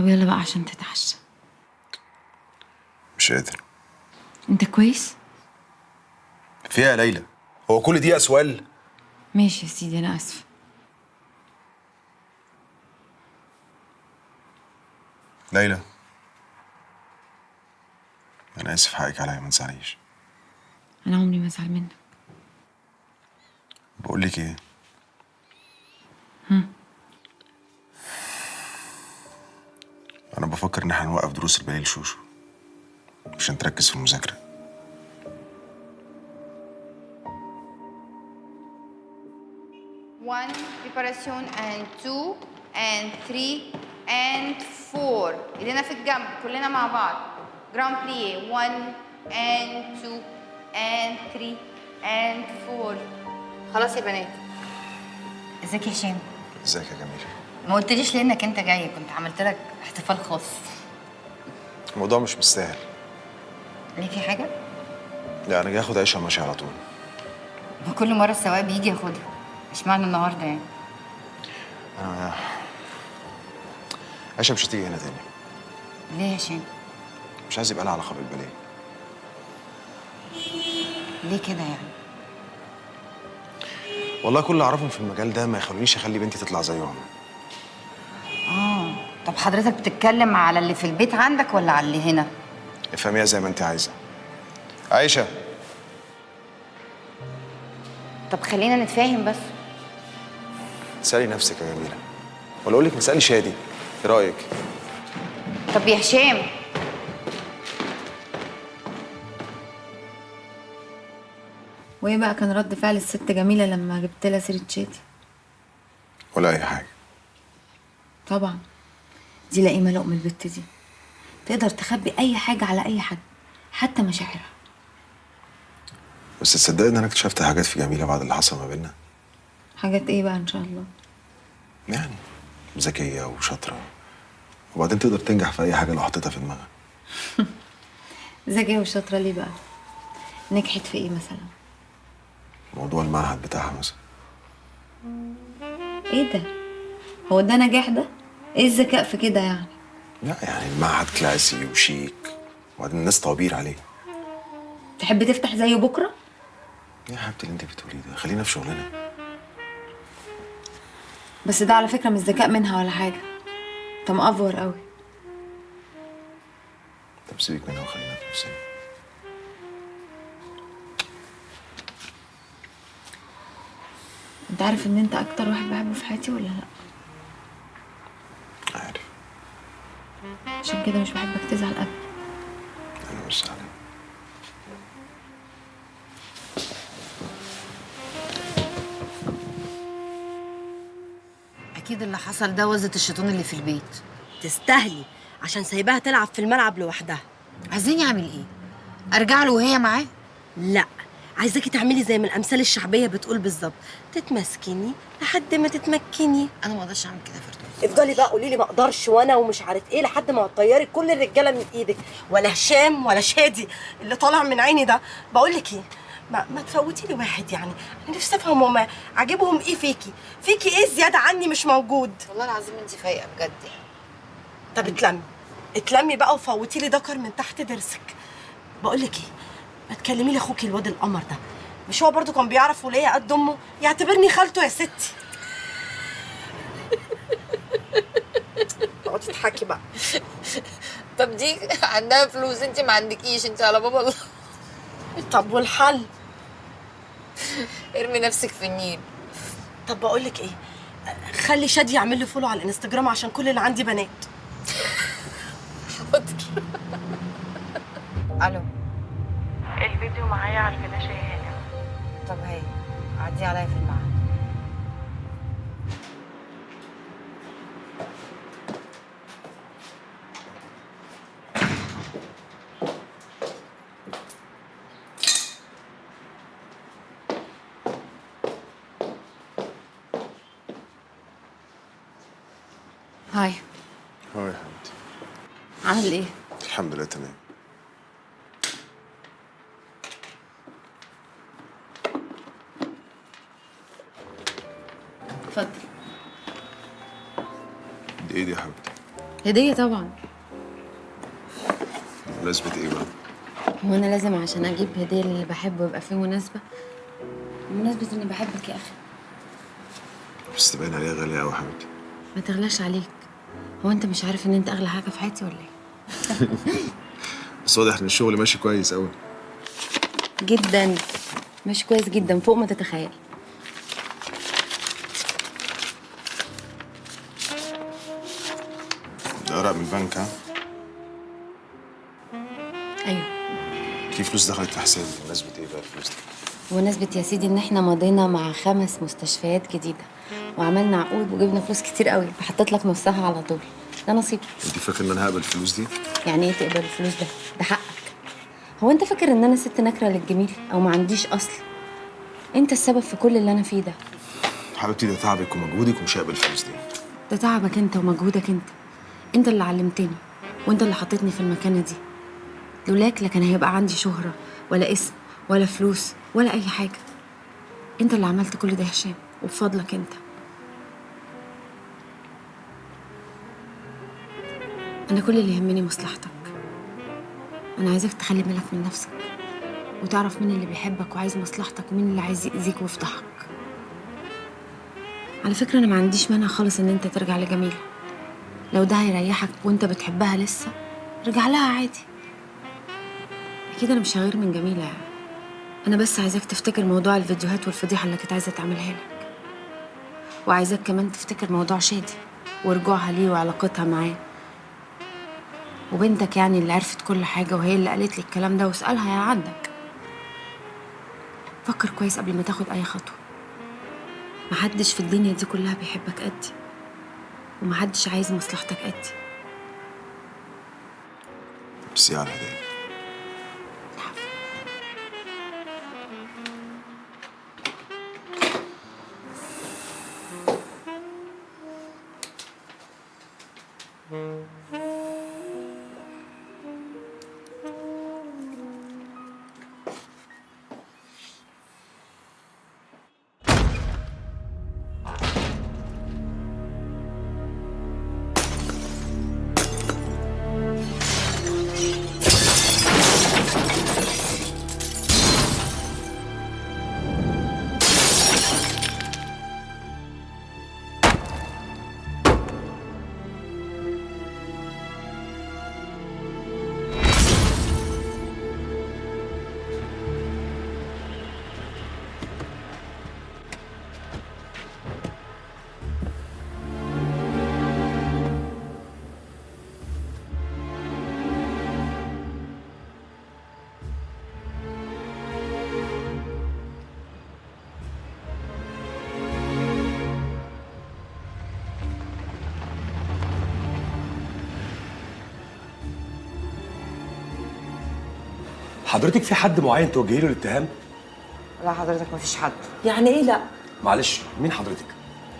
طب يلا بقى عشان تتعشى. مش قادر. انت كويس؟ فيها يا ليلى، هو كل دقيقة سؤال؟ ماشي يا سيدي، انا اسفه. ليلى، انا اسف، حقك عليا، ما تزعليش. انا عمري ما ازعل منك. بقول لك ايه، انا بفكر ان احنا نوقف دروس الباليه لشوشو عشان تركز في المذاكره. One preparation and two and three and four. ايدينا في الجنب كلنا مع بعض. جراند بلييه. one and two and three and four. خلاص يا بنات. ازيك يا هشام؟ ازيك يا جميله؟ ما قلتليش ليه انك انت جاي؟ كنت عملت لك احتفال خاص. الموضوع مش مستاهل. ليه، في حاجه؟ لا، انا جاي اخد عيشه ماشي على طول. وكل مره السواق بيجي ياخدها، اشمعنى النهارده يعني؟ انا عيشه مش هتيجي هنا تاني. ليه يا هشام؟ مش عايز يبقى لها علاقه بالباليه. ليه كده يعني؟ والله كل اللي اعرفهم في المجال ده ما يخلونيش اخلي بنتي تطلع زيهم. طب حضرتك بتتكلم على اللي في البيت عندك ولا على اللي هنا؟ افهميها زي ما انت عايزه. عيشه، طب خلينا نتفاهم بس. اسالي نفسك يا جميله، ولا اقول لك مسالي شادي، ايه رايك؟ طب يا هشام، وايه بقى كان رد فعل الست جميله لما جبت لها سيره شادي؟ ولا اي حاجه. طبعا، دي لئيمه لقمه البت دي، تقدر تخبي اي حاجه على اي حد، حتى مشاعرها. بس تصدقي ان انا اكتشفت حاجات في جميله بعد اللي حصل ما بيننا؟ حاجات ايه بقى ان شاء الله؟ يعني ذكيه وشاطره، وبعدين تقدر تنجح في اي حاجه لو حطيتها في دماغها. ذكيه وشاطره ليه بقى؟ نجحت في ايه مثلا؟ موضوع المعهد بتاعها مثلا. ايه ده؟ هو ده نجاح ده؟ ايه الذكاء في كده يعني؟ لا يعني المعهد كلاسي وشيك، وبعدين الناس طوابير عليه. تحب تفتح زيه بكره؟ يا حبيبتي اللي انت بتقوليه ده، خلينا في شغلنا. بس ده على فكره مش ذكاء منها ولا حاجه، انت مأفور قوي. طب سيبك منها وخلينا في نفسنا. انت عارف ان انت اكتر واحد بحبه في حياتي ولا لا؟ عارف. عشان كده مش بحبك تزعل ابدا. انا مش زعلان. اكيد اللي حصل ده وزة الشيطان اللي في البيت. تستاهلي عشان سايباها تلعب في الملعب لوحدها. عايزيني اعمل ايه؟ ارجع له وهي معاه؟ لا، عايزاكي تعملي زي ما الامثال الشعبيه بتقول بالظبط، تتمسكني لحد ما تتمكني. انا ما اقدرش اعمل كده يا فردوس. افضلي بقى قولي لي ما اقدرش وانا ومش عارف ايه لحد ما هتطيري كل الرجاله من ايدك، ولا هشام ولا شادي اللي طالع من عيني ده. بقول لك ايه، ما تفوتي لي واحد يعني. انا نفسي افهم هما عاجبهم ايه فيكي ايه زياده عني مش موجود. والله العظيم انت فايقه بجد. طب اتلمي بقى وفوتي لي دكر من تحت ضرسك. بقول لك ايه، ما تكلمي لي اخوكي الواد القمر ده، مش هو برضو كان بيعرف وليا قد امه؟ يعتبرني خالته يا ستي. اقعدي تضحكي بقى. طب دي عندها فلوس، انت ما عندكيش، انت على بابا الله. طب والحل؟ ارمي نفسك في النيل. طب بقول لك ايه، خلي شادي يعمل لي فولو على الانستجرام عشان كل اللي عندي بنات. حاضر. الو، الفيديو معايا على الفلاشة يا هانم. طب هي عدي عليا في الميعاد. هاي، هاي يا حبيبتي. عامل ايه؟ الحمد لله تمام. اتفضل. دي ايه دي يا حبيبتي؟ هديه طبعا. مناسبة ايه بقى؟ هو انا لازم عشان اجيب هديه اللي بحبه يبقى فيه مناسبه؟ مناسبه اني بحبك يا اخي. بس تبين عليها غالية قوي يا حبيبتي. ما تغلاش عليك. هو انت مش عارف ان انت اغلى حاجه في حياتي ولا ايه؟ بس واضح ان الشغل ماشي كويس قوي. جدا. مش كويس جدا فوق ما تتخيل. ده ورق من البنك ها؟ ايوه. في فلوس دخلت في حسابي. مناسبة ايه بقى الفلوس دي؟ بمناسبة يا سيدي ان احنا مضينا مع 5 مستشفيات جديدة وعملنا عقود وجبنا فلوس كتير قوي فحطيت لك نصها على طول. ده نصيب. انت فاكر ان انا هقبل الفلوس دي؟ يعني ايه تقبل الفلوس ده؟ ده حقك. هو انت فاكر ان انا ست نكرة للجميل او ما عنديش اصل؟ انت السبب في كل اللي انا فيه ده. حبيبتي ده تعبك ومجهودك ومش هقبل الفلوس دي. ده تعبك انت ومجهودك انت. انت اللي علمتني وانت اللي حطيتني في المكانة دي. لولاك لا كان هيبقى عندي شهرة ولا اسم ولا فلوس ولا اي حاجة. انت اللي عملت كل ده يا هشام وبفضلك انت. انا كل اللي يهمني مصلحتك. انا عايزاك تخلي بالك من نفسك وتعرف مين اللي بيحبك وعايز مصلحتك ومين اللي عايز يأذيك ويفضحك. على فكرة انا ما عنديش مانع خالص ان انت ترجع لجميلة. لو ده هيريحك وانت بتحبها لسه رجع لها عادي. اكيد انا مش هغير من جميلة يعني. انا بس عايزاك تفتكر موضوع الفيديوهات والفضيحة اللي كنت عايزة تعملها لك. وعايزاك كمان تفتكر موضوع شادي ورجوعها ليه وعلاقتها معاه وبنتك يعني اللي عرفت كل حاجة وهي اللي قالت لي الكلام ده واسألها يا عندك. فكر كويس قبل ما تاخد أي خطوة. محدش في الدنيا دي كلها بيحبك قدي ومحدش عايز مصلحتك قدي. بس على الهدايا. حضرتك في حد معين توجهي له الاتهام؟ لا حضرتك مفيش حد. يعني ايه لا؟ معلش مين حضرتك؟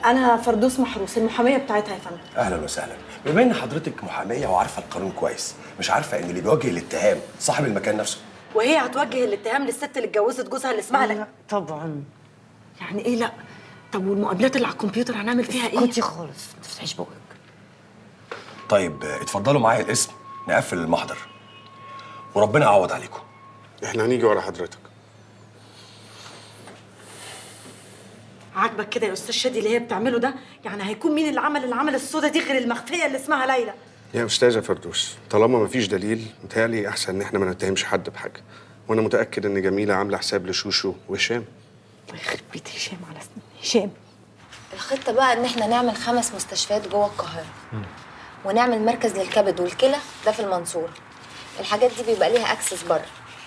انا فردوس محروس المحاميه بتاعتها يا فندم. اهلا وسهلا. بما ان حضرتك محاميه وعارفه القانون كويس، مش عارفه ان اللي بيوجه الاتهام صاحب المكان نفسه؟ وهي هتوجه الاتهام للست اللي اتجوزت جوزها اللي اسمها لا طبعا. يعني ايه لا؟ طب والمقابلات اللي على الكمبيوتر هنعمل فيها ايه؟ اسكتي خالص ما تفتحيش بقك. طيب اتفضلوا معايا الاسم نقفل المحضر وربنا يعوض عليكم. احنا هنيجي ورا حضرتك. عاجبك كده يا استاذ شادي اللي هي بتعمله ده؟ يعني هيكون مين اللي عمل العمل السودا دي غير المخفيه اللي اسمها ليلى؟ يا استاذه فردوس، طالما مفيش دليل متهيألي احسن ان احنا ما نتهمش حد بحاجه، وانا متاكد ان جميله عامله حساب لشوشو وهشام. الله يخرب بيت هشام على سنين هشام. الخطة بقى ان احنا نعمل 5 مستشفيات جوه القاهرة ونعمل مركز للكبد والكلى ده في المنصورة. الحاجات دي بيبقى ليها اكسس بره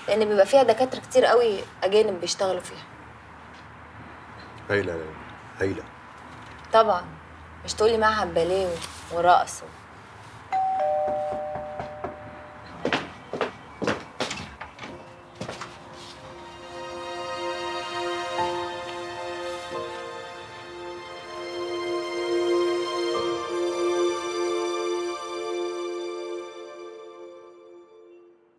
لان بيبقى فيها دكاترة كتير قوي اجانب بيشتغلوا فيها. هايله هايله. طبعا مش تقولي معهد باليه ورقص